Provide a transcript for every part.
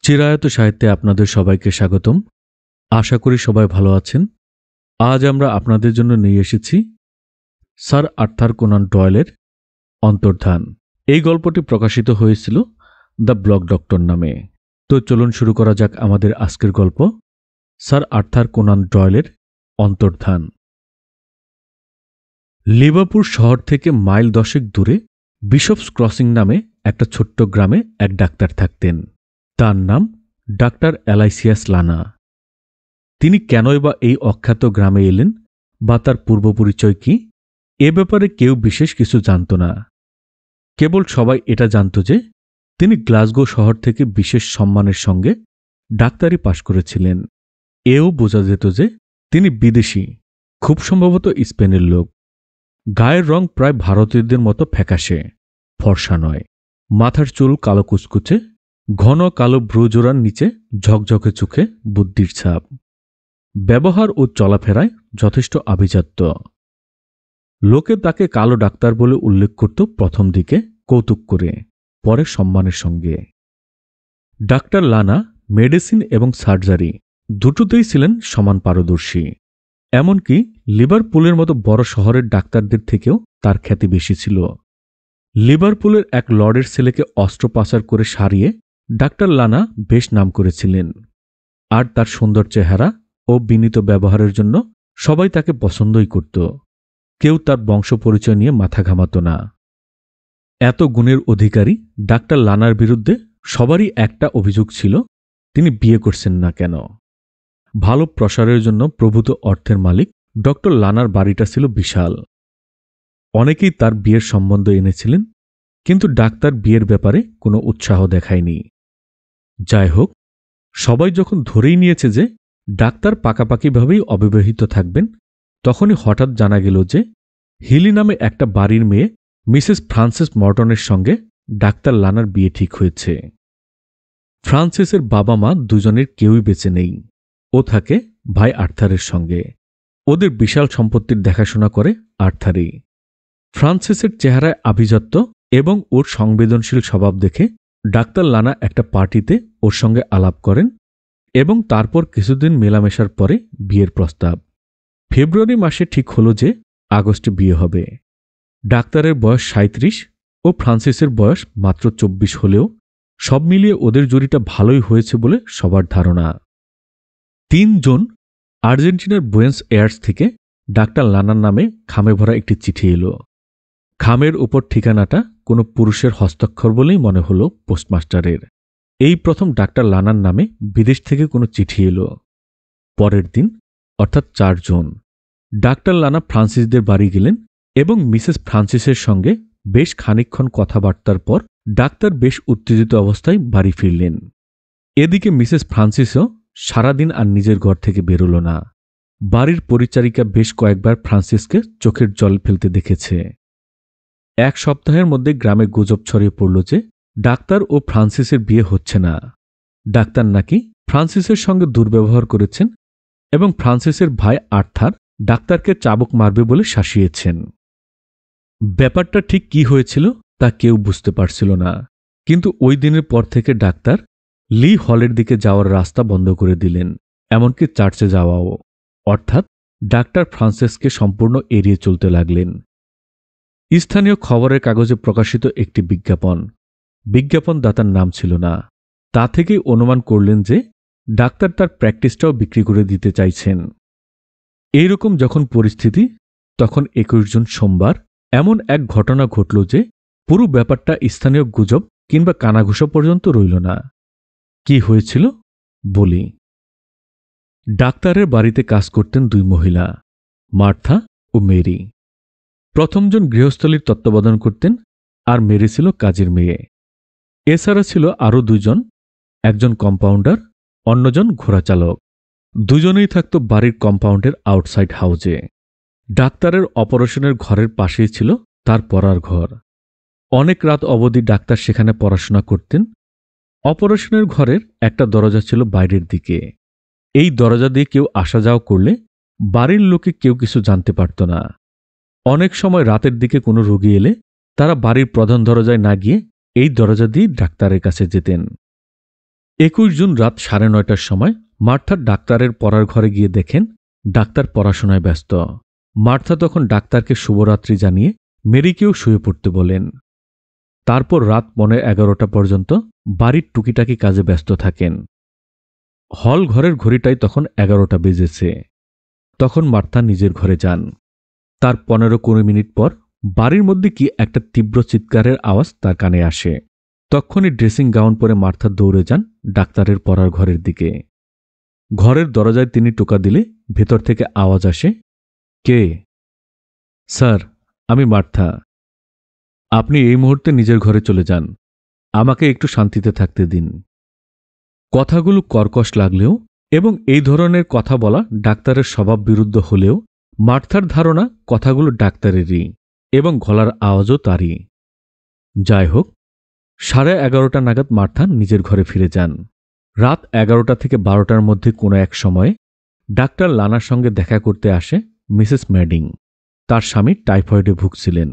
চিরায়ত সাহিত্যে আপনাদের সবাইকে স্বাগতম। আশা করি সবাই ভালো আছেন। আজ আমরা আপনাদের জন্য নিয়ে এসেছি স্যার আর্থার কোনান ডয়েলের অন্তর্ধান। এই গল্পটি প্রকাশিত হয়েছিল দ্য ব্লক ডক্টর নামে। তো চলুন শুরু করা যাক আমাদের আজকের গল্প, স্যার আর্থার কোনান ডয়েলের অন্তর্ধান। লিভারপুল শহর থেকে মাইল 10 দূরে বিশপস ক্রসিং নামে একটা ছোট্ট গ্রামে এক ডাক্তার থাকতেন। তার নাম ডাক্তার অ্যালাইসিয়াস লানা। তিনি কেনই বা এই অখ্যাত গ্রামে এলেন বা তার পূর্বপরিচয় কি, এ ব্যাপারে কেউ বিশেষ কিছু জানত না। কেবল সবাই এটা জানত যে তিনি গ্লাসগো শহর থেকে বিশেষ সম্মানের সঙ্গে ডাক্তারি পাশ করেছিলেন। এও বোঝা যেত যে তিনি বিদেশি, খুব সম্ভবত স্পেনের লোক। গায়ের রং প্রায় ভারতীয়দের মতো ফ্যাকাশে, ফর্সা নয়। মাথার চুল কালো কুচকুচে, ঘন কালো ব্রুজোড়ার নিচে ঝকঝকে চোখে বুদ্ধির ছাপ। ব্যবহার ও চলাফেরায় যথেষ্ট আভিজাত্য। লোকে তাকে কালো ডাক্তার বলে উল্লেখ করত প্রথম দিকে কৌতুক করে, পরে সম্মানের সঙ্গে। ডাক্তার লানা মেডিসিন এবং সার্জারি দুটোতেই ছিলেন সমান পারদর্শী। এমনকি লিভারপুলের মতো বড় শহরের ডাক্তারদের থেকেও তার খ্যাতি বেশি ছিল। লিভারপুলের এক লর্ডের ছেলেকে অস্ত্রোপচার করে সারিয়ে ডাক্তার লানা বেশ নাম করেছিলেন। আর তার সুন্দর চেহারা ও বিনীত ব্যবহারের জন্য সবাই তাকে পছন্দই করত। কেউ তার বংশ পরিচয় নিয়ে মাথা ঘামাত না। এত গুণের অধিকারী ডাক্তার লানার বিরুদ্ধে সবারই একটা অভিযোগ ছিল, তিনি বিয়ে করছেন না কেন। ভালো প্রসারের জন্য প্রভূত অর্থের মালিক ডক্টর লানার বাড়িটা ছিল বিশাল। অনেকেই তার বিয়ের সম্বন্ধ এনেছিলেন, কিন্তু ডাক্তার বিয়ের ব্যাপারে কোনো উৎসাহ দেখায়নি। যাই হোক, সবাই যখন ধরেই নিয়েছে যে ডাক্তার পাকাপাকিভাবেই অবিবাহিত থাকবেন, তখনই হঠাৎ জানা গেল যে হিলি নামে একটা বাড়ির মেয়ে মিসেস ফ্রান্সিস মর্টনের সঙ্গে ডাক্তার লানার বিয়ে ঠিক হয়েছে। ফ্রান্সিসের বাবা মা দুজনের কেউই বেঁচে নেই। ও থাকে ভাই আর্থারের সঙ্গে। ওদের বিশাল সম্পত্তির দেখাশোনা করে আর্থারই। ফ্রান্সিসের চেহারায় আভিজাত্য এবং ওর সংবেদনশীল স্বভাব দেখে ডাক্তার লানা একটা পার্টিতে ওর সঙ্গে আলাপ করেন এবং তারপর কিছুদিন মেলামেশার পরে বিয়ের প্রস্তাব। ফেব্রুয়ারি মাসে ঠিক হলো যে আগস্টে বিয়ে হবে। ডাক্তারের বয়স 37 ও ফ্রান্সিসের বয়স মাত্র 24 হলেও সব মিলিয়ে ওদের জুড়িটা ভালোই হয়েছে বলে সবার ধারণা। 3 জন আর্জেন্টিনার বুয়েন্স এয়ার্স থেকে ডাক্তার লানার নামে খামে ভরা একটি চিঠি এলো। খামের উপর ঠিকানাটা কোনো পুরুষের হস্তাক্ষর বলেই মনে হলো পোস্টমাস্টারের। এই প্রথম ডাক্তার লানার নামে বিদেশ থেকে কোনো চিঠি এলো। পরের দিন অর্থাৎ 4 জুন ডাক্তার লানা ফ্রান্সিসদের বাড়ি গেলেন এবং মিসেস ফ্রান্সিসের সঙ্গে বেশ খানিকক্ষণ কথাবার্তার পর ডাক্তার বেশ উত্তেজিত অবস্থায় বাড়ি ফিরলেন। এদিকে মিসেস ফ্রান্সিসও সারাদিন আর নিজের ঘর থেকে বেরোল না। বাড়ির পরিচারিকা বেশ কয়েকবার ফ্রান্সিসকে চোখের জল ফেলতে দেখেছে। 1 সপ্তাহের মধ্যে গ্রামে গুজব ছড়িয়ে পড়ল যে ডাক্তার ও ফ্রান্সিসের বিয়ে হচ্ছে না। ডাক্তার নাকি ফ্রান্সিসের সঙ্গে দুর্ব্যবহার করেছেন এবং ফ্রান্সিসের ভাই আর্থার ডাক্তারকে চাবুক মারবে বলে শাসিয়েছেন। ব্যাপারটা ঠিক কি হয়েছিল তা কেউ বুঝতে পারছিল না, কিন্তু ওই দিনের পর থেকে ডাক্তার লি হলের দিকে যাওয়ার রাস্তা বন্ধ করে দিলেন, এমনকি চার্চে যাওয়াও। অর্থাৎ ডাক্তার ফ্রান্সিসকে সম্পূর্ণ এড়িয়ে চলতে লাগলেন। স্থানীয় খবরের কাগজে প্রকাশিত একটি বিজ্ঞাপনদাতার নাম ছিল না। তা থেকেই অনুমান করলেন যে ডাক্তার তার প্র্যাকটিসটাও বিক্রি করে দিতে চাইছেন। এইরকম যখন পরিস্থিতি, তখন 21 জুন সোমবার এমন এক ঘটনা ঘটল যে পুরো ব্যাপারটা স্থানীয় গুজব কিংবা কানাঘুষা পর্যন্ত রইল না। কি হয়েছিল বলি। ডাক্তারের বাড়িতে কাজ করতেন 2 মহিলা, মার্থা ও মেরি। প্রথমজন গৃহস্থলীর তত্ত্বাবধান করতেন, আর মেরি ছিল কাজের মেয়ে। এছাড়া ছিল আরও 2 জন, একজন কম্পাউন্ডার, অন্যজন ঘোড়াচালক। দুজনেই থাকত বাড়ির কম্পাউন্ডের আউটসাইড হাউজে। ডাক্তারের অপারেশনের ঘরের পাশেই ছিল তার পড়ার ঘর। অনেক রাত অবধি ডাক্তার সেখানে পড়াশোনা করতেন। অপারেশনের ঘরের একটা দরজা ছিল বাইরের দিকে। এই দরজা দিয়ে কেউ আসা যাওয়া করলে বাড়ির লোকে কেউ কিছু জানতে পারত না। অনেক সময় রাতের দিকে কোনো রোগী এলে তারা বাড়ির প্রধান দরজায় না গিয়ে এই দরজা দিয়ে ডাক্তারের কাছে যেতেন। 21 জুন রাত 9:30টার সময় মার্থা ডাক্তারের পড়ার ঘরে গিয়ে দেখেন ডাক্তার পড়াশোনায় ব্যস্ত। মার্থা তখন ডাক্তারকে শুভরাত্রি জানিয়ে মেরিকেও শুয়ে পড়তে বলেন। তারপর রাত 11:15 পর্যন্ত বাড়ির টুকিটাকি কাজে ব্যস্ত থাকেন। হল ঘরের ঘড়িটাই তখন 11টা বেজেছে। তখন মার্থা নিজের ঘরে যান। তার 15-20 মিনিট পর বাড়ির মধ্যে কি একটা তীব্র চিৎকারের আওয়াজ তার কানে আসে। তখনই ড্রেসিং গাউন পরে মার্থা দৌড়ে যান ডাক্তারের পড়ার ঘরের দিকে। ঘরের দরজায় তিনি টোকা দিলে ভেতর থেকে আওয়াজ আসে, কে? স্যার, আমি মার্থা। আপনি এই মুহূর্তে নিজের ঘরে চলে যান, আমাকে একটু শান্তিতে থাকতে দিন। কথাগুলো কর্কশ লাগলেও এবং এই ধরনের কথা বলা ডাক্তারের স্বভাব বিরুদ্ধ হলেও মার্থার ধারণা কথাগুলো ডাক্তারেরই এবং গলার আওয়াজও তারই। যাই হোক, 11:30 নাগাদ মার্থা নিজের ঘরে ফিরে যান। রাত 11টা থেকে 12টার মধ্যে কোনো এক সময়ে ডাক্তার লানার সঙ্গে দেখা করতে আসে মিসেস ম্যাডিং। তার স্বামী টাইফয়েডে ভুগছিলেন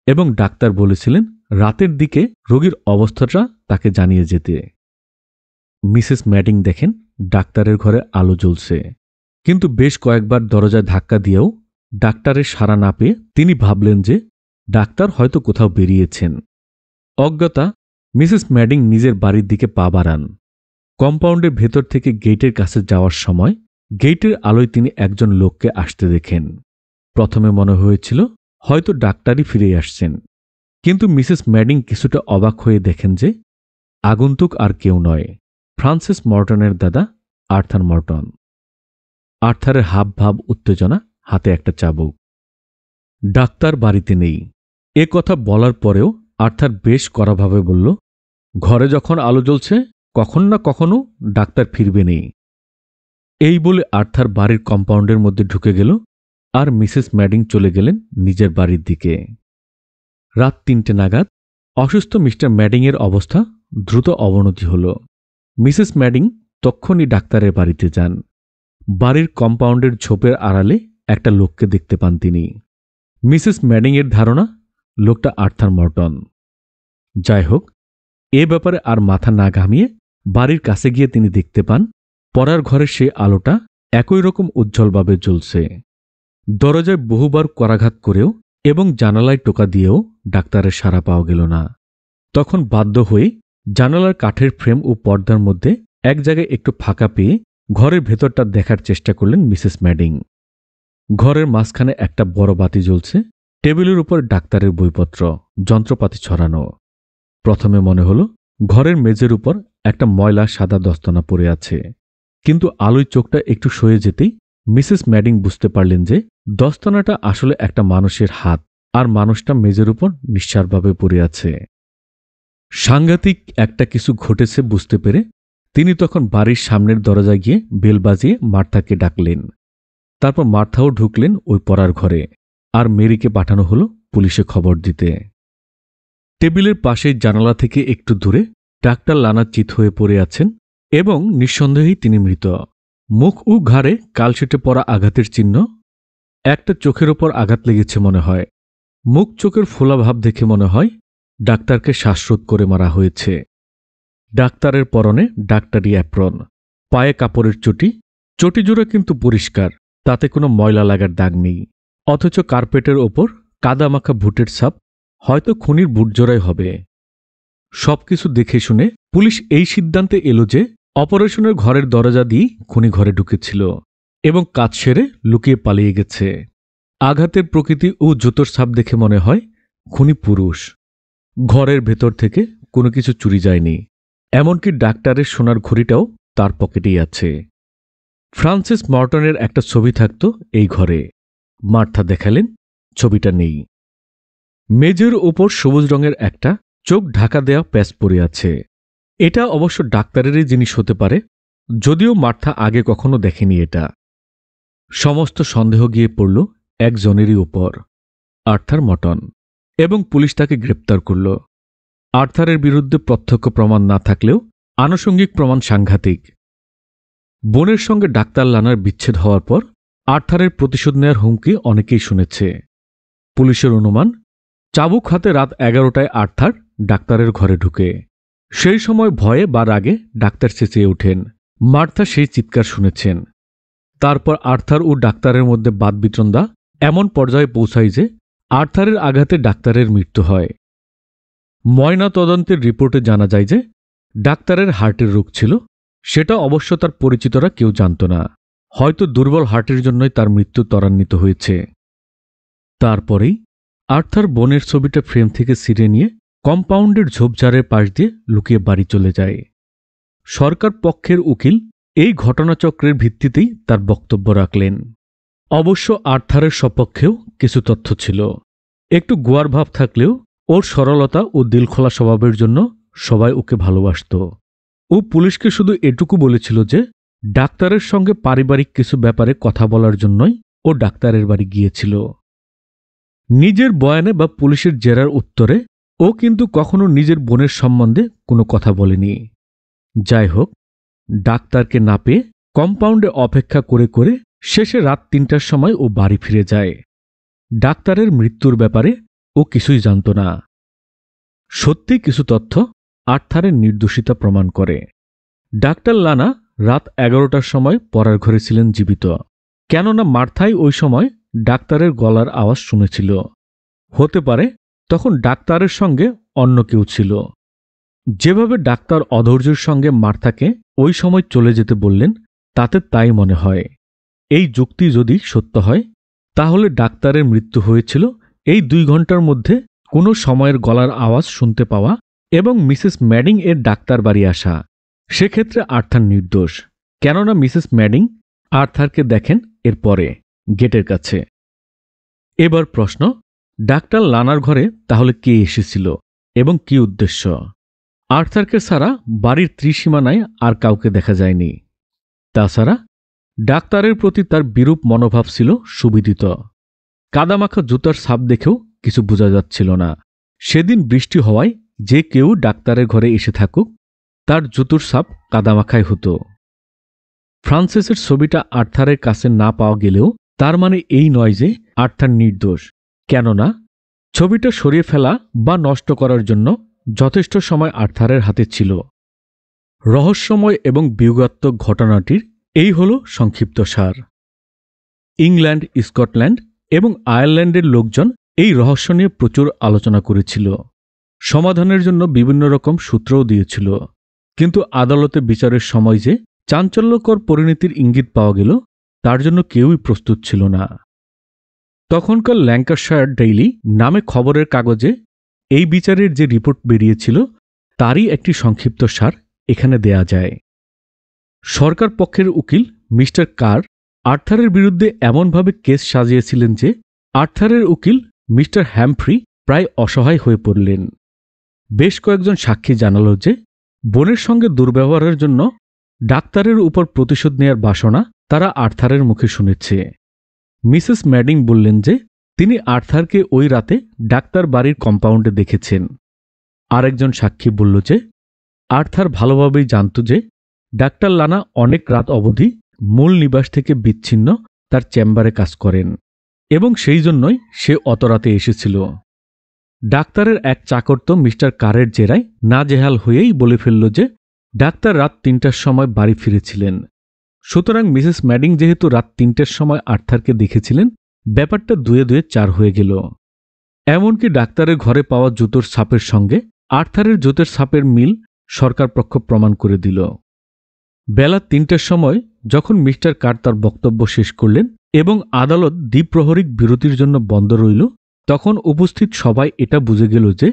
এবং ডাক্তার বলেছিলেন রাতের দিকে রোগীর অবস্থাটা তাকে জানিয়ে যেতে। মিসেস ম্যাডিং দেখেন ডাক্তারের ঘরে আলো জ্বলছে, কিন্তু বেশ কয়েকবার দরজায় ধাক্কা দিয়েও ডাক্তারের সাড়া না পেয়ে তিনি ভাবলেন যে ডাক্তার হয়তো কোথাও বেরিয়েছেন। অজ্ঞতা মিসেস ম্যাডিং নিজের বাড়ির দিকে পা বাড়ান। কম্পাউন্ডের ভেতর থেকে গেটের কাছে যাওয়ার সময় গেটের আলোয় তিনি একজন লোককে আসতে দেখেন। প্রথমে মনে হয়েছিল হয়তো ডাক্তারই ফিরে আসছেন, কিন্তু মিসেস ম্যাডিং কিছুটা অবাক হয়ে দেখেন যে আগন্তুক আর কেউ নয়, ফ্রান্সিস মর্টনের দাদা আর্থার মর্টন। আর্থারের হাবভাব উত্তেজনা, হাতে একটা চাবুক। ডাক্তার বাড়িতে নেই এ কথা বলার পরেও আর্থার বেশ কড়াভাবে বলল, ঘরে যখন আলো জ্বলছে কখন না কখনো ডাক্তার ফিরবে নেই। এই বলে আর্থার বাড়ির কম্পাউন্ডের মধ্যে ঢুকে গেল আর মিসেস ম্যাডিং চলে গেলেন নিজের বাড়ির দিকে। রাত 3টে নাগাদ অসুস্থ মিস্টার ম্যাডিংয়ের অবস্থা দ্রুত অবনতি হল। মিসেস ম্যাডিং তক্ষুনি ডাক্তারের বাড়িতে যান। বাড়ির কম্পাউন্ডের ঝোপের আড়ালে একটা লোককে দেখতে পান তিনি। মিসেস ম্যাডিংয়ের ধারণা লোকটা আর্থার মর্টন। যাই হোক, এ ব্যাপারে আর মাথা না ঘামিয়ে বাড়ির কাছে গিয়ে তিনি দেখতে পান পড়ার ঘরের সেই আলোটা একই রকম উজ্জ্বলভাবে জ্বলছে। দরজায় বহুবার করাঘাত করেও এবং জানালায় টোকা দিয়েও ডাক্তারের সাড়া পাওয়া গেল না। তখন বাধ্য হয়ে জানালার কাঠের ফ্রেম ও পর্দার মধ্যে এক জায়গায় একটু ফাঁকা পেয়ে ঘরের ভেতরটা দেখার চেষ্টা করলেন মিসেস ম্যাডিং। ঘরের মাঝখানে একটা বড় বাতি জ্বলছে, টেবিলের উপর ডাক্তারের বইপত্র, যন্ত্রপাতি ছড়ানো। প্রথমে মনে হলো ঘরের মেঝের উপর একটা ময়লা সাদা দস্তানা পড়ে আছে, কিন্তু আলোয় চোখটা একটু সয়ে যেতেই মিসেস ম্যাডিং বুঝতে পারলেন যে দস্তানাটা আসলে একটা মানুষের হাত, আর মানুষটা মেঝের উপর নিঃসাড়ভাবে পড়ে আছে। সাংঘাতিক একটা কিছু ঘটেছে বুঝতে পেরে তিনি তখন বাড়ির সামনের দরজায় গিয়ে বেল বাজিয়ে মার্থাকে ডাকলেন। তারপর মার্থাও ঢুকলেন ওই পড়ার ঘরে, আর মেরিকে পাঠানো হলো পুলিশে খবর দিতে। টেবিলের পাশেই জানালা থেকে একটু দূরে ডাক্তার লানা চিত হয়ে পড়ে আছেন এবং নিঃসন্দেহেই তিনি মৃত। মুখ ও ঘাড়ে কালশেটে পড়া আঘাতের চিহ্ন। একটা চোখের ওপর আঘাত লেগেছে মনে হয়। মুখ চোখের ফোলা ভাব দেখে মনে হয় ডাক্তারকে শ্বাসরোধ করে মারা হয়েছে। ডাক্তারের পরনে ডাক্তারি অ্যাপ্রন, পায়ে কাপড়ের চটি জোড়া কিন্তু পরিষ্কার, তাতে কোনো ময়লা লাগার দাগ নেই। অথচ কার্পেটের ওপর কাদামাখা বুটের ছাপ, হয়তো খুনির বুট জোড়াই হবে। সবকিছু দেখে শুনে পুলিশ এই সিদ্ধান্তে এলো যে অপারেশনের ঘরের দরজা দিয়ে খুনি ঘরে ঢুকেছিল এবং কাজ সেরে লুকিয়ে পালিয়ে গেছে। আঘাতের প্রকৃতি ও জুতোর ছাপ দেখে মনে হয় খুনি পুরুষ। ঘরের ভেতর থেকে কোনো কিছু চুরি যায়নি, এমনকি ডাক্তারের সোনার ঘড়িটাও তার পকেটেই আছে। ফ্রান্সিস মর্টনের একটা ছবি থাকত এই ঘরে। মার্থা দেখালেন ছবিটা নেই। মেঝের উপর সবুজ রঙের একটা চোখ ঢাকা দেয়া প্যাচ পড়ে আছে। এটা অবশ্য ডাক্তারেরই জিনিস হতে পারে, যদিও মার্থা আগে কখনো দেখেনি এটা। সমস্ত সন্দেহ গিয়ে পড়ল একজনেরই উপর, আর্থার মর্টন, এবং পুলিশ তাকে গ্রেপ্তার করল। আর্থারের বিরুদ্ধে প্রত্যক্ষ প্রমাণ না থাকলেও আনুষঙ্গিক প্রমাণ সাংঘাতিক। বোনের সঙ্গে ডাক্তার লানার বিচ্ছেদ হওয়ার পর আর্থারের প্রতিশোধ নেয়ার হুমকি অনেকেই শুনেছে। পুলিশের অনুমান চাবুক হাতে রাত 11টায় আর্থার ডাক্তারের ঘরে ঢুকে সেই সময় ভয়ে বা রাগে ডাক্তার চেঁচিয়ে ওঠেন। মার্থা সেই চিৎকার শুনেছেন। তারপর আর্থার ও ডাক্তারের মধ্যে বাদবিতণ্ডা এমন পর্যায়ে পৌঁছায় যে আর্থারের আঘাতে ডাক্তারের মৃত্যু হয়। ময়না তদন্তের রিপোর্টে জানা যায় যে ডাক্তারের হার্টের রোগ ছিল, সেটা অবশ্য তার পরিচিতরা কেউ জানত না। হয়তো দুর্বল হার্টের জন্যই তার মৃত্যু ত্বরান্বিত হয়েছে। তারপরেই আর্থার বোনের ছবিটা ফ্রেম থেকে ছিঁড়ে নিয়ে কম্পাউন্ডের ঝোপঝাড়ের পাশ দিয়ে লুকিয়ে বাড়ি চলে যায়। সরকার পক্ষের উকিল এই ঘটনাচক্রের ভিত্তিতেই তার বক্তব্য রাখলেন। অবশ্য আর্থারের সপক্ষেও কিছু তথ্য ছিল। একটু গোয়ার ভাব থাকলেও ওর সরলতা ও দিলখোলা স্বভাবের জন্য সবাই ওকে ভালোবাসত। ও পুলিশকে শুধু এটুকু বলেছিল যে ডাক্তারের সঙ্গে পারিবারিক কিছু ব্যাপারে কথা বলার জন্যই ও ডাক্তারের বাড়ি গিয়েছিল। নিজের বয়ানে বা পুলিশের জেরার উত্তরে ও কিন্তু কখনো নিজের বোনের সম্বন্ধে কোনো কথা বলেনি। যাই হোক, ডাক্তারকে না পেয়ে কম্পাউন্ডে অপেক্ষা করে করে শেষে রাত ৩টার সময় ও বাড়ি ফিরে যায়। ডাক্তারের মৃত্যুর ব্যাপারে ও কিছুই জানত না। সত্যি কিছু তথ্য আর্থারের নির্দোষিতা প্রমাণ করে। ডাক্তার লানা রাত ১১টার সময় পড়ার ঘরে ছিলেন জীবিত, কেননা মার্থাই ওই সময় ডাক্তারের গলার আওয়াজ শুনেছিল। হতে পারে তখন ডাক্তারের সঙ্গে অন্য কেউ ছিল। যেভাবে ডাক্তার অধৈর্যের সঙ্গে মার্থাকে ওই সময় চলে যেতে বললেন, তাতে তাই মনে হয়। এই যুক্তি যদি সত্য হয়, তাহলে ডাক্তারের মৃত্যু হয়েছিল এই ২ ঘন্টার মধ্যে কোনো সময়ের গলার আওয়াজ শুনতে পাওয়া এবং মিসেস ম্যাডিং এর ডাক্তার বাড়ি আসা। সেক্ষেত্রে আর্থার নির্দোষ, কেননা মিসেস ম্যাডিং আর্থারকে দেখেন এর পরে গেটের কাছে। এবার প্রশ্ন, ডাক্তার লানার ঘরে তাহলে কে এসেছিল এবং কি উদ্দেশ্য? আর্থারকে ছাড়া বাড়ির ত্রিসীমানায় আর কাউকে দেখা যায়নি। তাছাড়া ডাক্তারের প্রতি তার বিরূপ মনোভাব ছিল সুবিদিত। কাদামাখা জুতার ছাপ দেখেও কিছু বোঝা যাচ্ছিল না। সেদিন বৃষ্টি হওয়ায় যে কেউ ডাক্তারের ঘরে এসে থাকুক, তার জুতোর ছাপ কাদামাখাই হতো। ফ্রান্সিসের ছবিটা আর্থারের কাছে না পাওয়া গেলেও তার মানে এই নয় যে আর্থার নির্দোষ, কেননা ছবিটা সরিয়ে ফেলা বা নষ্ট করার জন্য যথেষ্ট সময় আর্থারের হাতে ছিল। রহস্যময় এবং বিয়োগাত্মক ঘটনাটির এই হল সংক্ষিপ্ত সার। ইংল্যান্ড, স্কটল্যান্ড এবং আয়ারল্যান্ডের লোকজন এই রহস্য নিয়ে প্রচুর আলোচনা করেছিল। সমাধানের জন্য বিভিন্ন রকম সূত্রও দিয়েছিল, কিন্তু আদালতে বিচারের সময় যে চাঞ্চল্যকর পরিণতির ইঙ্গিত পাওয়া গেল, তার জন্য কেউই প্রস্তুত ছিল না। তখনকার ল্যাঙ্কাশায়ার ডেইলি নামে খবরের কাগজে এই বিচারের যে রিপোর্ট বেরিয়েছিল, তারই একটি সংক্ষিপ্ত সার এখানে দেয়া যায়। সরকার পক্ষের উকিল মিস্টার কার আর্থারের বিরুদ্ধে এমনভাবে কেস সাজিয়েছিলেন যে আর্থারের উকিল মিস্টার হ্যামফ্রি প্রায় অসহায় হয়ে পড়লেন। বেশ কয়েকজন সাক্ষী জানাল যে বোনের সঙ্গে দুর্ব্যবহারের জন্য ডাক্তারের উপর প্রতিশোধ নেয়ার বাসনা তারা আর্থারের মুখে শুনেছে। মিসেস ম্যাডিং বললেন যে তিনি আর্থারকে ওই রাতে ডাক্তার বাড়ির কম্পাউন্ডে দেখেছেন। আরেকজন সাক্ষী বলল যে আর্থার ভালোভাবেই জানত যে ডাক্তার লানা অনেক রাত অবধি মূল নিবাস থেকে বিচ্ছিন্ন তার চেম্বারে কাজ করেন এবং সেই জন্যই সে অত রাতে এসেছিল। ডাক্তারের এক চাকর তো মিস্টার কারের জেরায় নাজেহাল হয়েই বলে ফেলল যে ডাক্তার রাত ৩টার সময় বাড়ি ফিরেছিলেন। সুতরাং মিসেস ম্যাডিং যেহেতু রাত ৩টার সময় আর্থারকে দেখেছিলেন, ব্যাপারটা ২ ২ ৪ হয়ে গেল। এমনকি ডাক্তারের ঘরে পাওয়া জুতোর ছাপের সঙ্গে আর্থারের জুতোর ছাপের মিল সরকারপক্ষ প্রমাণ করে দিল। বেলা ৩টার সময় যখন মিস্টার কার তার বক্তব্য শেষ করলেন এবং আদালত দ্বিপ্রহরিক বিরতির জন্য বন্ধ রইল, তখন উপস্থিত সবাই এটা বুঝে গেল যে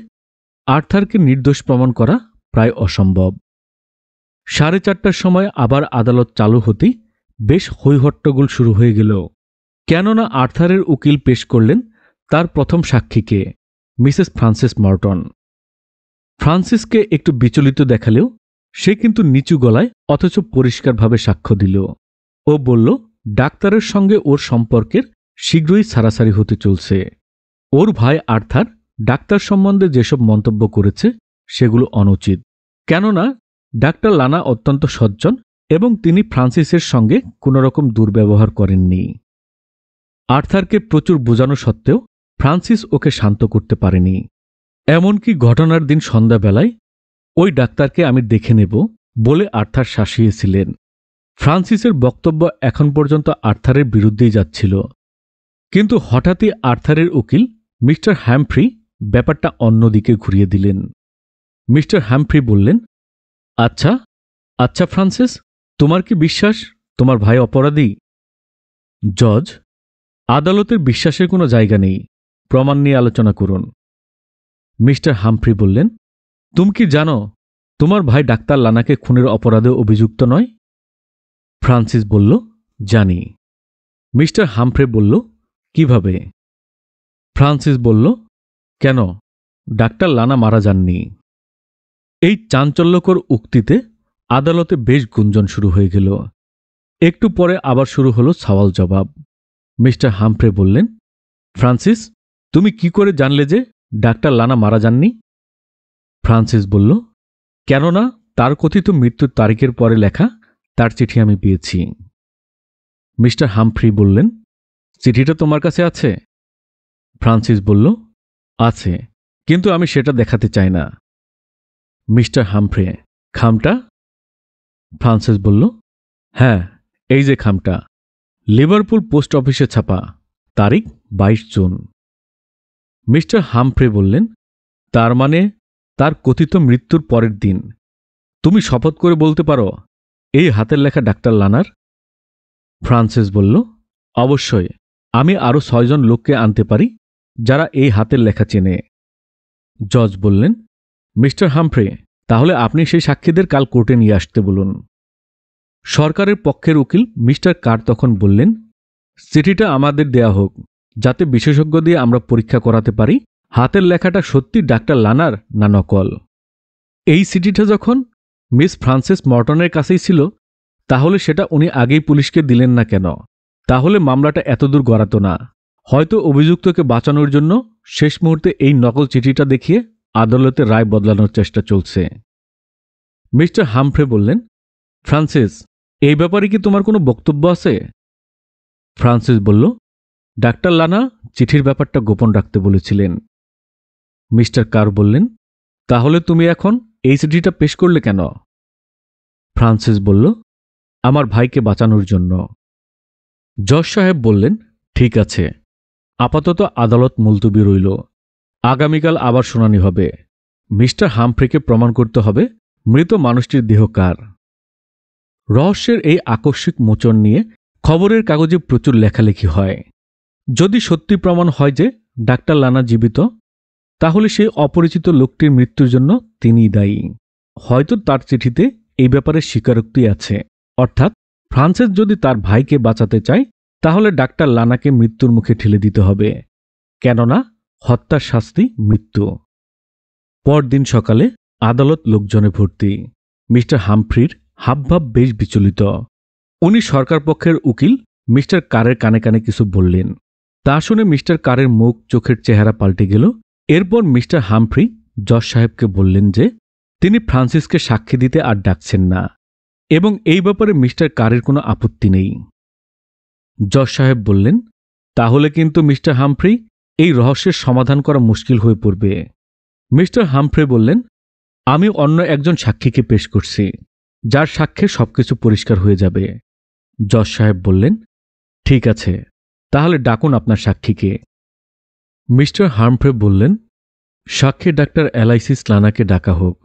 আর্থারকে নির্দোষ প্রমাণ করা প্রায় অসম্ভব। ৪:৩০টার সময় আবার আদালত চালু হতেই বেশ হৈহট্টগোল শুরু হয়ে গেল, কেননা আর্থারের উকিল পেশ করলেন তার প্রথম সাক্ষীকে, মিসেস ফ্রান্সিস মর্টন। ফ্রান্সিসকে একটু বিচলিত দেখালেও সে কিন্তু নিচু গলায় অথচ পরিষ্কারভাবে সাক্ষ্য দিল। ও বলল ডাক্তারের সঙ্গে ওর সম্পর্কের শীঘ্রই ছাড়াছাড়ি হতে চলছে। ওর ভাই আর্থার ডাক্তার সম্বন্ধে যেসব মন্তব্য করেছে সেগুলো অনুচিত, কেননা ডাক্তার লানা অত্যন্ত সজ্জন এবং তিনি ফ্রান্সিসের সঙ্গে কোনোরকম দুর্ব্যবহার করেননি। আর্থারকে প্রচুর বোঝানো সত্ত্বেও ফ্রান্সিস ওকে শান্ত করতে পারেনি। এমনকি ঘটনার দিন সন্ধ্যাবেলায় ওই ডাক্তারকে আমি দেখে নেব বলে আর্থার শাসিয়েছিলেন। ফ্রান্সিসের বক্তব্য এখন পর্যন্ত আর্থারের বিরুদ্ধেই যাচ্ছিল, কিন্তু হঠাৎই আর্থারের উকিল মিস্টার হ্যামফ্রি ব্যাপারটা অন্যদিকে ঘুরিয়ে দিলেন। মিস্টার হ্যামফ্রি বললেন, আচ্ছা আচ্ছা ফ্রান্সিস, তোমার কি বিশ্বাস তোমার ভাই অপরাধী? জজ, আদালতের বিশ্বাসের কোনো জায়গা নেই, প্রমাণ নিয়ে আলোচনা করুন। মিস্টার হামফ্রি বললেন, তুমি কি জানো তোমার ভাই ডাক্তার লানাকে খুনের অপরাধে অভিযুক্ত নয়? ফ্রান্সিস বলল, জানি। মিস্টার হামফ্রে বলল, কিভাবে? ফ্রান্সিস বলল, কেন, ডাক্তার লানা মারা যাননি। এই চাঞ্চল্যকর উক্তিতে আদালতে বেশ গুঞ্জন শুরু হয়ে গেল। একটু পরে আবার শুরু হলো সওয়াল জবাব। মিস্টার হামফ্রে বললেন, ফ্রান্সিস, তুমি কি করে জানলে যে ডাক্তার লানা মারা যাননি? ফ্রান্সিস বলল, কেননা তার কথিত মৃত্যুর তারিখের পরে লেখা তার চিঠি আমি পেয়েছি। মিস্টার হামফ্রি বললেন, চিঠিটা তোমার কাছে আছে? ফ্রান্সিস বলল, আছে, কিন্তু আমি সেটা দেখাতে চাই না। Mister Humphry, খামটা? ফ্রান্সিস বলল, হ্যাঁ, এই যে খামটা, লিভারপুল পোস্ট অফিসে ছাপা, তারিখ 22 জুন। মিস্টার হামফ্রে বললেন, তার মানে তার কথিত মৃত্যুর পরের দিন। তুমি শপথ করে বলতে পারো এই হাতের লেখা ডাক্তার লানার? ফ্রান্সিস বলল, অবশ্যই, আমি আরও 6 জন লোককে আনতে পারি যারা এই হাতের লেখা চেনে। জজ বললেন, মিস্টার হামফ্রে, তাহলে আপনি সেই সাক্ষীদের কাল কোর্টে নিয়ে আসতে বলুন। সরকারের পক্ষের উকিল মিস্টার কার তখন বললেন, চিঠিটা আমাদের দেয়া হোক, যাতে বিশেষজ্ঞ দিয়ে আমরা পরীক্ষা করাতে পারি হাতের লেখাটা সত্যি ডাক্তার লানার না নকল। এই চিঠিটা যখন মিস ফ্রান্সিস মর্টনের কাছেই ছিল, তাহলে সেটা উনি আগেই পুলিশকে দিলেন না কেন? তাহলে মামলাটা এতদূর গড়াত না। হয়তো অভিযুক্তকে বাঁচানোর জন্য শেষ মুহূর্তে এই নকল চিঠিটা দেখিয়ে আদালতে রায় বদলানোর চেষ্টা চলছে। মিস্টার হামফ্রে বললেন, ফ্রান্সিস, এই ব্যাপারে কি তোমার কোনো বক্তব্য আছে? ফ্রান্সিস বলল, ডাক্তার লানা চিঠির ব্যাপারটা গোপন রাখতে বলেছিলেন। মিস্টার কার বললেন, তাহলে তুমি এখন এই চিঠিটা পেশ করলে কেন? ফ্রান্সিস বলল, আমার ভাইকে বাঁচানোর জন্য। জজ সাহেব বললেন, ঠিক আছে, আপাতত আদালত মুলতবি রইল, আগামীকাল আবার শুনানি হবে। মিস্টার হামফ্রিকে প্রমাণ করতে হবে মৃত মানুষটির দেহ কার। রহস্যের এই আকস্মিক মোচন নিয়ে খবরের কাগজে প্রচুর লেখালেখি হয়। যদি সত্যি প্রমাণ হয় যে ডাক্তার লানা জীবিত, তাহলে সেই অপরিচিত লোকটির মৃত্যুর জন্য তিনিই দায়ী। হয়তো তার চিঠিতে এই ব্যাপারে স্বীকারোক্তি আছে, অর্থাৎ ফ্রান্সিস যদি তার ভাইকে বাঁচাতে চায়, তাহলে ডাক্তার লানাকে মৃত্যুর মুখে ঠেলে দিতে হবে, কেননা হত্যার শাস্তি মৃত্যু। পরদিন সকালে আদালত লোকজনে ভর্তি। মিস্টার হামফ্রির হাবভাব বেশ বিচলিত। উনি সরকার পক্ষের উকিল মিস্টার কারের কানে কানে কিছু বললেন। তা শুনে মিস্টার কারের মুখ চোখের চেহারা পাল্টে গেল। এরপর মিস্টার হামফ্রি জজ সাহেবকে বললেন যে তিনি ফ্রান্সিসকে সাক্ষী দিতে আর ডাকছেন না, এবং এই ব্যাপারে মিস্টার কারের কোনো আপত্তি নেই। জজ সাহেব বললেন, তাহলে কিন্তু মিস্টার হামফ্রি, এই রহস্যের সমাধান করা মুশকিল হয়ে পড়বে। মিস্টার হামফ্রে বললেন, আমি অন্য একজন সাক্ষীকে পেশ করছি, যার সাক্ষ্যে সবকিছু পরিষ্কার হয়ে যাবে। জজ সাহেব বললেন, ঠিক আছে, তাহলে ডাকুন আপনার সাক্ষীকে। মিস্টার হামফ্রে বললেন, সাক্ষী ডাক্তার অ্যালাইসিস লানাকে ডাকা হোক।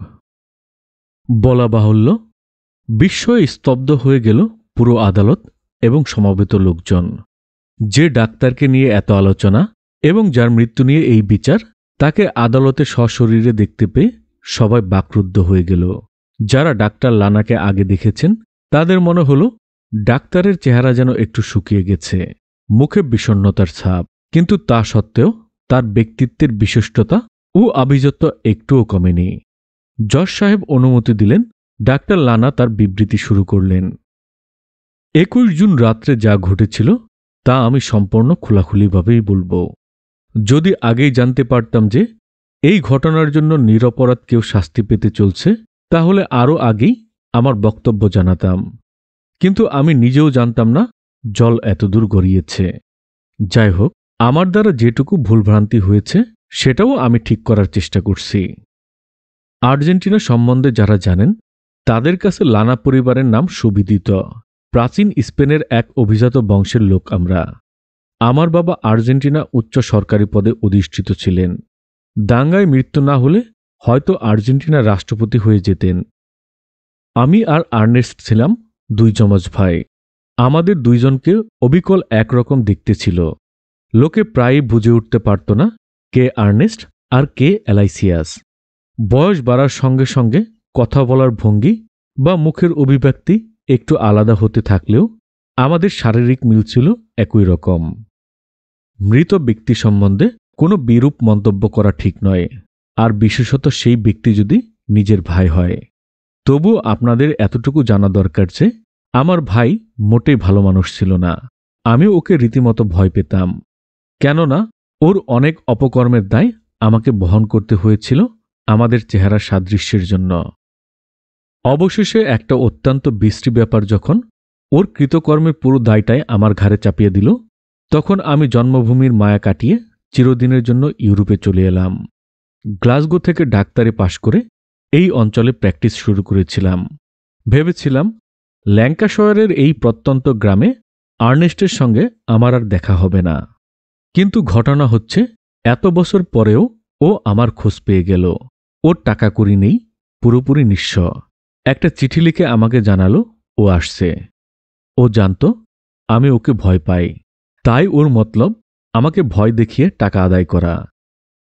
বলা বাহুল্য, বিস্ময়ে স্তব্ধ হয়ে গেল পুরো আদালত এবং সমবেত লোকজন। যে ডাক্তারকে নিয়ে এত আলোচনা এবং যার মৃত্যু নিয়ে এই বিচার, তাকে আদালতে সশরীরে দেখতে পেয়ে সবাই বাকরুদ্ধ হয়ে গেল। যারা ডাক্তার লানাকে আগে দেখেছেন তাদের মনে হলো ডাক্তারের চেহারা যেন একটু শুকিয়ে গেছে, মুখে বিষণ্ণতার ছাপ, কিন্তু তা সত্ত্বেও তার ব্যক্তিত্বের বিশিষ্টতা ও আভিজাত্য একটুও কমেনি। জজ সাহেব অনুমতি দিলেন। ডাক্তার লানা তার বিবৃতি শুরু করলেন। 21 জুন রাত্রে যা ঘটেছিল তা আমি সম্পূর্ণ খোলাখুলিভাবেই বলবো। যদি আগেই জানতে পারতাম যে এই ঘটনার জন্য নিরপরাধ কেউ শাস্তি পেতে চলছে, তাহলে আরও আগেই আমার বক্তব্য জানাতাম, কিন্তু আমি নিজেও জানতাম না জল এতদূর গড়িয়েছে। যাই হোক, আমার দ্বারা যেটুকু ভুলভ্রান্তি হয়েছে সেটাও আমি ঠিক করার চেষ্টা করছি। আর্জেন্টিনা সম্বন্ধে যারা জানেন তাদের কাছে লানা পরিবারের নাম সুবিদিত। প্রাচীন স্পেনের এক অভিজাত বংশের লোক আমরা। আমার বাবা আর্জেন্টিনা উচ্চ সরকারি পদে অধিষ্ঠিত ছিলেন। দাঙ্গায় মৃত্যু না হলে হয়তো আর্জেন্টিনার রাষ্ট্রপতি হয়ে যেতেন। আমি আর আর্নেস্ট ছিলাম দুই যমজ ভাই। আমাদের দুইজনকে অবিকল একরকম দেখতে ছিল। লোকে প্রায়ই বুঝে উঠতে পারত না কে আর্নেস্ট আর কে অ্যালাইসিয়াস। বয়স বাড়ার সঙ্গে সঙ্গে কথা বলার ভঙ্গি বা মুখের অভিব্যক্তি একটু আলাদা হতে থাকলেও আমাদের শারীরিক মিল ছিল একই রকম। মৃত ব্যক্তি সম্বন্ধে কোনো বিরূপ মন্তব্য করা ঠিক নয়, আর বিশেষত সেই ব্যক্তি যদি নিজের ভাই হয়। তবু আপনাদের এতটুকু জানা দরকার যে আমার ভাই মোটেই ভালো মানুষ ছিল না। আমি ওকে রীতিমতো ভয় পেতাম, কেননা ওর অনেক অপকর্মের দায় আমাকে বহন করতে হয়েছিল আমাদের চেহারা সাদৃশ্যের জন্য। অবশেষে একটা অত্যন্ত বিশ্রী ব্যাপার যখন ওর কৃতকর্মের পুরো দায়টাই আমার ঘাড়ে চাপিয়ে দিল, তখন আমি জন্মভূমির মায়া কাটিয়ে চিরদিনের জন্য ইউরোপে চলে এলাম। গ্লাসগো থেকে ডাক্তারি পাশ করে এই অঞ্চলে প্র্যাকটিস শুরু করেছিলাম। ভেবেছিলাম ল্যাঙ্কাশায়ারের এই প্রত্যন্ত গ্রামে আর্নেস্টের সঙ্গে আমার আর দেখা হবে না। কিন্তু ঘটনা হচ্ছে এত বছর পরেও ও আমার খোঁজ পেয়ে গেল। ওর টাকা কড়ি নেই, পুরোপুরি নিঃস্ব। একটা চিঠি লিখে আমাকে জানালো ও আসছে। ও জানত আমি ওকে ভয় পাই, তাই ওর মতলব আমাকে ভয় দেখিয়ে টাকা আদায় করা।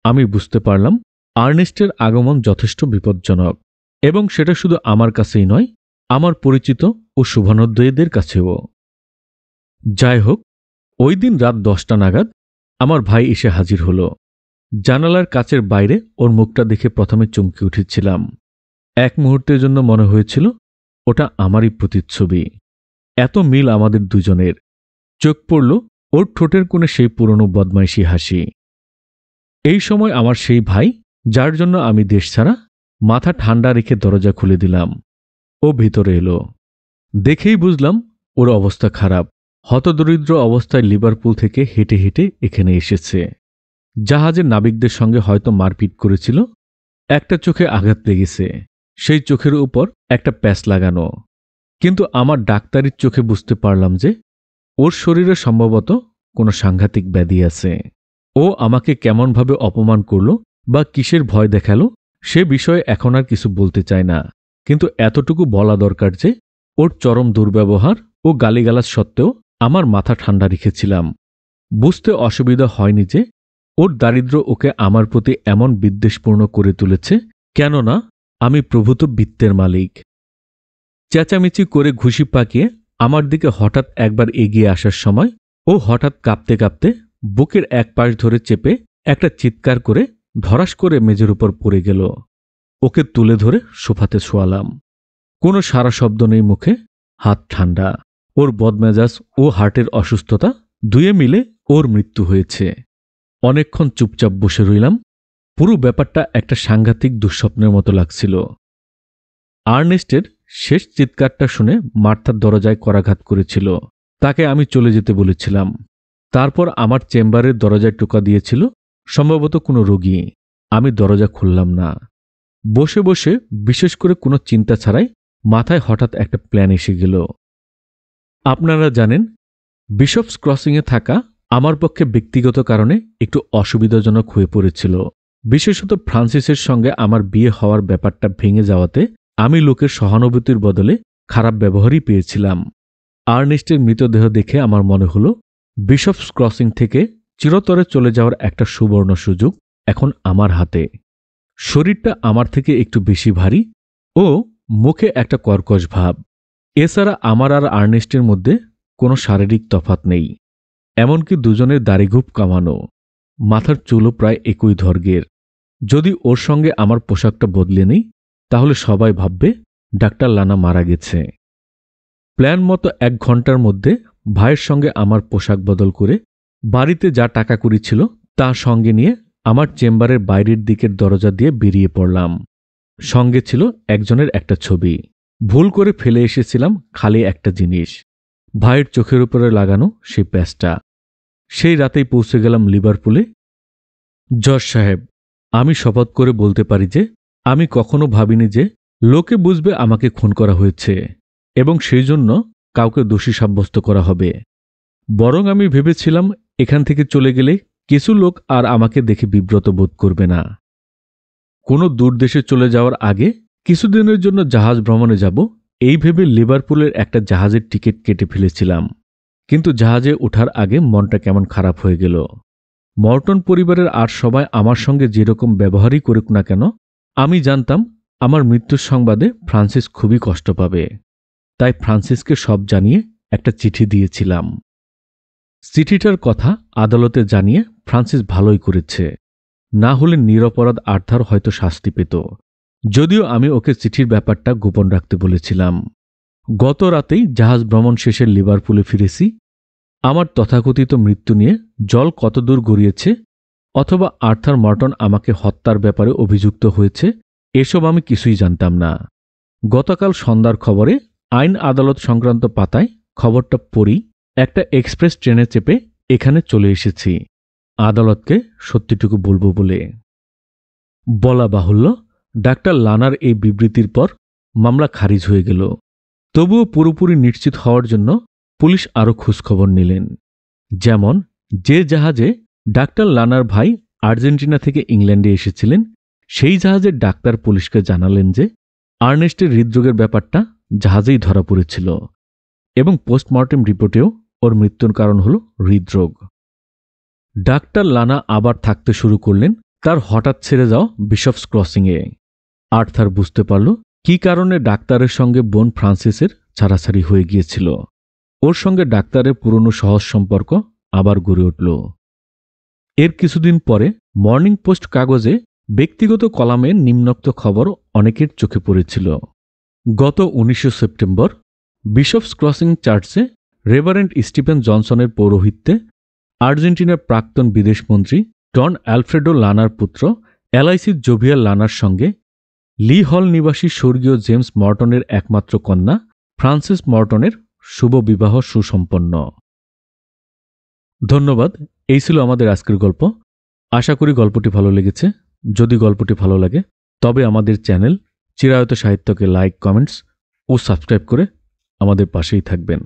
আমি বুঝতে পারলাম আর্নেস্টের আগমন যথেষ্ট বিপজ্জনক, এবং সেটা শুধু আমার কাছেই নয়, আমার পরিচিত ও শুভানোদ্দয়ীদের কাছেও। যাই হোক, ওই দিন রাত 10টা নাগাদ আমার ভাই এসে হাজির হল। জানালার কাচের বাইরে ওর মুখটা দেখে প্রথমে চমকে উঠেছিলাম। এক মুহূর্তের জন্য মনে হয়েছিল ওটা আমারই প্রতিচ্ছবি। এত মিল আমাদের দুজনের। চোখ পড়ল ওর ঠোঁটের কোণে সেই পুরনো বদমাইশি হাসি। এই সময় আমার সেই ভাই, যার জন্য আমি দেশ ছাড়া, মাথা ঠান্ডা রেখে দরজা খুলে দিলাম। ও ভিতরে এলো। দেখেই বুঝলাম ওর অবস্থা খারাপ। হতদরিদ্র অবস্থায় লিভারপুল থেকে হেঁটে হেঁটে এখানে এসেছে। জাহাজের নাবিকদের সঙ্গে হয়তো মারপিট করেছিল। একটা চোখে আঘাত লেগেছে, সেই চোখের উপর একটা প্যাচ লাগানো। কিন্তু আমার ডাক্তারির চোখে বুঝতে পারলাম যে ওর শরীরে সম্ভবত কোনো সাংঘাতিক ব্যাধি আছে। ও আমাকে কেমনভাবে অপমান করল বা কিসের ভয় দেখালো সে বিষয়ে এখন আর কিছু বলতে চায় না, কিন্তু এতটুকু বলা দরকার যে ওর চরম দুর্ব্যবহার ও গালিগালাজ সত্ত্বেও আমার মাথা ঠান্ডা রেখেছিলাম। বুঝতে অসুবিধা হয়নি যে ওর দারিদ্র্য ওকে আমার প্রতি এমন বিদ্বেষপূর্ণ করে তুলেছে, কেননা আমি প্রভূত বিত্তের মালিক। চেঁচামেচি করে ঘুষি পাকিয়ে আমার দিকে হঠাৎ একবার এগিয়ে আসার সময় ও হঠাৎ কাঁপতে কাঁপতে বুকের এক পাশ ধরে চেপে একটা চিৎকার করে ধরাস করে মেঝের উপর পড়ে গেল। ওকে তুলে ধরে সোফাতে শোয়ালাম। কোনো সারা শব্দ নেই মুখে, হাত ঠান্ডা। ওর বদমেজাজ ও হার্টের অসুস্থতা দুয়ে মিলে ওর মৃত্যু হয়েছে। অনেকক্ষণ চুপচাপ বসে রইলাম। পুরো ব্যাপারটা একটা সাংঘাতিক দুঃস্বপ্নের মতো লাগছিল। আর্নেস্টের শেষ চিৎকারটা শুনে মার্থার দরজায় করাঘাত করেছিল। তাকে আমি চলে যেতে বলেছিলাম। তারপর আমার চেম্বারের দরজায় টোকা দিয়েছিল সম্ভবত কোনো রোগী। আমি দরজা খুললাম না। বসে বসে বিশেষ করে কোনো চিন্তা ছাড়াই মাথায় হঠাৎ একটা প্ল্যান এসে গেল। আপনারা জানেন, বিশপস ক্রসিংয়ে থাকা আমার পক্ষে ব্যক্তিগত কারণে একটু অসুবিধাজনক হয়ে পড়েছিল। বিশেষত ফ্রান্সিসের সঙ্গে আমার বিয়ে হওয়ার ব্যাপারটা ভেঙে যাওয়াতে আমি লোকের সহানুভূতির বদলে খারাপ ব্যবহারই পেয়েছিলাম। আর্নেস্টের মৃতদেহ দেখে আমার মনে হলো বিশপস ক্রসিং থেকে চিরতরে চলে যাওয়ার একটা সুবর্ণ সুযোগ এখন আমার হাতে। শরীরটা আমার থেকে একটু বেশি ভারী ও মুখে একটা কর্কশ ভাব। এছাড়া আমার আর আর্নেস্টের মধ্যে কোনো শারীরিক তফাৎ নেই। এমনকি দুজনের দাড়িঘুপ কামানো, মাথার চুলও প্রায় একই ধর্গের। যদি ওর সঙ্গে আমার পোশাকটা বদলে নেই তাহলে সবাই ভাববে ডাক্তার লানা মারা গেছে। প্ল্যান মতো 1 ঘন্টার মধ্যে ভাইয়ের সঙ্গে আমার পোশাক বদল করে বাড়িতে যা টাকা কড়ি ছিল তা সঙ্গে নিয়ে আমার চেম্বারের বাইরের দিকের দরজা দিয়ে বেরিয়ে পড়লাম। সঙ্গে ছিল একজনের একটা ছবি। ভুল করে ফেলে এসেছিলাম খালি একটা জিনিস, ভাইয়ের চোখের উপরে লাগানো সেই প্যাচটা। সেই রাতেই পৌঁছে গেলাম লিভারপুলে। জজ সাহেব, আমি শপথ করে বলতে পারি যে আমি কখনো ভাবিনি যে লোকে বুঝবে আমাকে খুন করা হয়েছে এবং সেই জন্য কাউকে দোষী সাব্যস্ত করা হবে। বরং আমি ভেবেছিলাম এখান থেকে চলে গেলে কিছু লোক আর আমাকে দেখে বিব্রত বোধ করবে না। কোনো দূর দেশে চলে যাওয়ার আগে কিছুদিনের জন্য জাহাজ ভ্রমণে যাব এই ভেবে লিভারপুলের একটা জাহাজের টিকিট কেটে ফেলেছিলাম। কিন্তু জাহাজে ওঠার আগে মনটা কেমন খারাপ হয়ে গেল। মর্টন পরিবারের আর সবাই আমার সঙ্গে যেরকম ব্যবহারই করুক না কেন, আমি জানতাম আমার মৃত্যুর সংবাদে ফ্রান্সিস খুবই কষ্ট পাবে। তাই ফ্রান্সিসকে সব জানিয়ে একটা চিঠি দিয়েছিলাম। চিঠিটার কথা আদালতে জানিয়ে ফ্রান্সিস ভালোই করেছে। না হলে নিরপরাধ আর্থার হয়তো শাস্তি পেত। যদিও আমি ওকে চিঠির ব্যাপারটা গোপন রাখতে বলেছিলাম। গত রাতেই জাহাজ ভ্রমণ শেষে লিভারপুলে ফিরেছি। আমার তথাকথিত মৃত্যু নিয়ে জল কতদূর গড়িয়েছে অথবা আর্থার মর্টন আমাকে হত্যার ব্যাপারে অভিযুক্ত হয়েছে এসব আমি কিছুই জানতাম না। গতকাল সন্ধ্যার খবরে আইন আদালত সংক্রান্ত পাতায় খবরটা পড়ি একটা এক্সপ্রেস ট্রেনে চেপে এখানে চলে এসেছি আদালতকে সত্যিটুকু বলবো বলে। বলা বাহুল্য, ডাক্তার লানার এই বিবৃতির পর মামলা খারিজ হয়ে গেল। তবুও পুরোপুরি নিশ্চিত হওয়ার জন্য পুলিশ আরও খোঁজখবর নিলেন। যেমন যে জাহাজে ডাক্তার লানার ভাই আর্জেন্টিনা থেকে ইংল্যান্ডে এসেছিলেন সেই জাহাজের ডাক্তার পুলিশকে জানালেন যে আর্নেস্টের হৃদরোগের ব্যাপারটা জাহাজেই ধরা পড়েছিল এবং পোস্টমর্টেম রিপোর্টেও ওর মৃত্যুর কারণ হল হৃদরোগ। ডাক্তার লানা আবার থাকতে শুরু করলেন তার হঠাৎ ছেড়ে যাওয়া বিশপস ক্রসিংয়ে। আর্থার বুঝতে পারল কী কারণে ডাক্তারের সঙ্গে বোন ফ্রান্সিসের ছাড়াছাড়ি হয়ে গিয়েছিল। ওর সঙ্গে ডাক্তারের পুরনো সহজ সম্পর্ক আবার গড়ে উঠল। এর কিছুদিন পরে মর্নিং পোস্ট কাগজে ব্যক্তিগত কলামে নিম্নোক্ত খবর অনেকের চোখে পড়েছিল। গত 19 সেপ্টেম্বর বিশপস ক্রসিং চার্চে রেভারেন্ড স্টিফেন জনসনের পৌরোহিত্যে আর্জেন্টিনার প্রাক্তন বিদেশমন্ত্রী ডন অ্যালফ্রেডো লানার পুত্র এলাইসিস জোভিয়ার লানার সঙ্গে লি হল নিবাসী স্বর্গীয় জেমস মর্টনের একমাত্র কন্যা ফ্রান্সিস মর্টনের শুভ বিবাহ সুসম্পন্ন। ধন্যবাদ। এই ছিল আমাদের আজকের গল্প। আশা করি গল্পটি ভালো লেগেছে। যদি গল্পটি ভালো লাগে তবে আমাদের চ্যানেল চিরায়ত সাহিত্যকে লাইক, কমেন্টস ও সাবস্ক্রাইব করে আমাদের পাশেই থাকবেন।